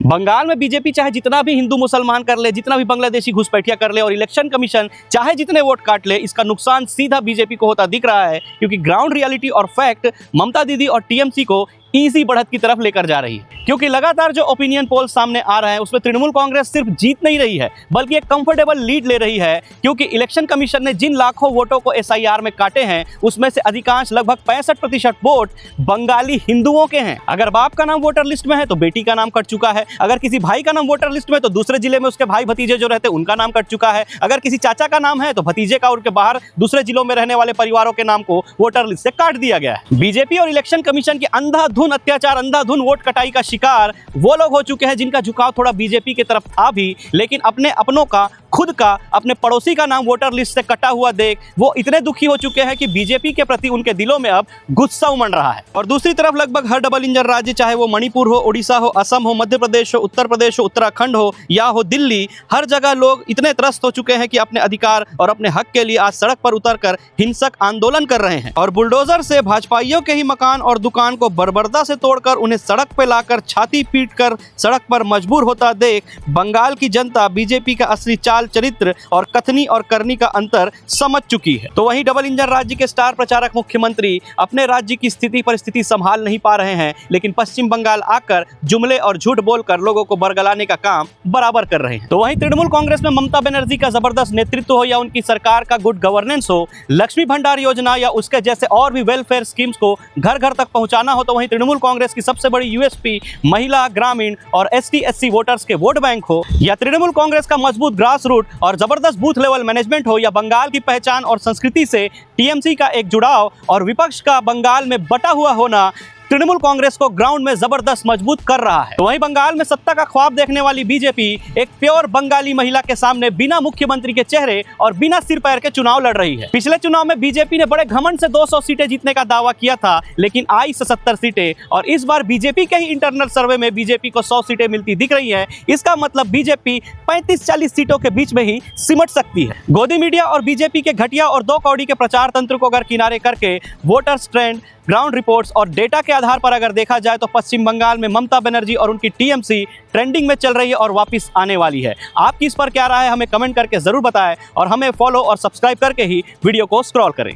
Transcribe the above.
बंगाल में बीजेपी चाहे जितना भी हिंदू मुसलमान कर ले, जितना भी बांग्लादेशी घुसपैठिया कर ले और इलेक्शन कमीशन चाहे जितने वोट काट ले, इसका नुकसान सीधा बीजेपी को होता दिख रहा है, क्योंकि ग्राउंड रियलिटी और फैक्ट ममता दीदी और टीएमसी को इजी बढ़त की तरफ लेकर जा रही है। क्योंकि लगातार जो ओपिनियन पोल सामने आ रहे हैं उसमें तृणमूल कांग्रेस सिर्फ जीत नहीं रही है बल्कि एक कंफर्टेबल लीड ले रही है, क्योंकि इलेक्शन कमीशन ने जिन लाखों वोटों को एसआईआर में काटे हैं उसमें से अधिकांश लगभग 65% वोट बंगाली हिंदुओं के हैं। अगर बाप का नाम वोटर लिस्ट में है तो बेटी का नाम कट चुका है, अगर किसी भाई का नाम वोटर लिस्ट में तो दूसरे जिले में उसके भाई भतीजे जो रहते हैं उनका नाम कट चुका है, अगर किसी चाचा का नाम है तो भतीजे का उनके बाहर दूसरे जिलों में रहने वाले परिवारों के नाम को वोटर लिस्ट से काट दिया गया है। बीजेपी और इलेक्शन कमीशन के अंधाधुन अत्याचार, अंधाधुन वोट कटाई का शिकार वो लोग हो चुके हैं जिनका झुकाव थोड़ा बीजेपी की तरफ था भी, लेकिन अपने अपनों का, खुद का, अपने पड़ोसी का नाम वोटर लिस्ट से कटा हुआ देख वो इतने दुखी हो चुके हैं कि बीजेपी के प्रति उनके दिलों में अब गुस्सा उमड़ रहा है। और दूसरी तरफ लगभग हर डबल इंजन राज्य, चाहे वो मणिपुर हो, उड़ीसा हो, असम हो, मध्य प्रदेश हो, उत्तर प्रदेश हो, उत्तराखंड हो या हो दिल्ली, हर जगह लोग इतने त्रस्त हो चुके हैं कि अपने अधिकार और अपने हक के लिए आज सड़क पर उतरकर हिंसक आंदोलन कर रहे हैं। और बुलडोजर से भाजपाइयों के ही मकान और दुकान को बर्बरता से तोड़कर उन्हें सड़क पर लाकर छाती पीटकर सड़क पर मजबूर होता देख बंगाल की जनता बीजेपी का असली चाल चरित्र और कथनी और करनी का अंतर समझ चुकी है। तो वहीं डबल इंजन राज्य के स्टार प्रचारक मुख्यमंत्री अपने राज्य की स्थिति परिस्थिति संभाल नहीं पा रहे हैं, लेकिन पश्चिम बंगाल आकर जुमले और झूठ बोलकर लोगों को बरगलाने का काम बराबर कर रहे हैं। तो वहीं तृणमूल कांग्रेस में ममता बनर्जी का जबरदस्त नेतृत्व हो या उनकी सरकार का गुड गवर्नेंस हो, लक्ष्मी भंडार योजना या उसके जैसे और भी वेलफेयर स्कीम्स को घर घर तक पहुंचाना हो, तो वहीं तृणमूल कांग्रेस की सबसे बड़ी यूएसपी महिला, ग्रामीण और एसटी/एससी वोटर्स के वोट बैंक हो, या तृणमूल कांग्रेस का मजबूत ग्रास रूट और जबरदस्त बूथ लेवल मैनेजमेंट हो, या बंगाल की पहचान और संस्कृति से टीएमसी का एक जुड़ाव और विपक्ष का बंगाल में बटा हुआ होना तृणमूल कांग्रेस को ग्राउंड में जबरदस्त मजबूत कर रहा है। तो वहीं बंगाल में सत्ता का ख्वाब देखने वाली बीजेपी एक प्योर बंगाली महिला के सामने बिना मुख्यमंत्री के चेहरे और बिना सिर पैर के चुनाव लड़ रही है। पिछले चुनाव में बीजेपी ने बड़े घमंड से 200 सीटें जीतने का दावा किया था, लेकिन आई 77 सीटें, और इस बार बीजेपी के ही इंटरनल सर्वे में बीजेपी को 100 सीटें मिलती दिख रही है। इसका मतलब बीजेपी 35-40 सीटों के बीच में ही सिमट सकती है। गोदी मीडिया और बीजेपी के घटिया और दो कौड़ी के प्रचार तंत्र को अगर किनारे करके वोटर्स ट्रेंड, ग्राउंड रिपोर्ट्स और डेटा के आधार पर अगर देखा जाए तो पश्चिम बंगाल में ममता बनर्जी और उनकी टीएमसी ट्रेंडिंग में चल रही है और वापस आने वाली है। आपकी इस पर क्या राय है हमें कमेंट करके जरूर बताएं और हमें फॉलो और सब्सक्राइब करके ही वीडियो को स्क्रॉल करें।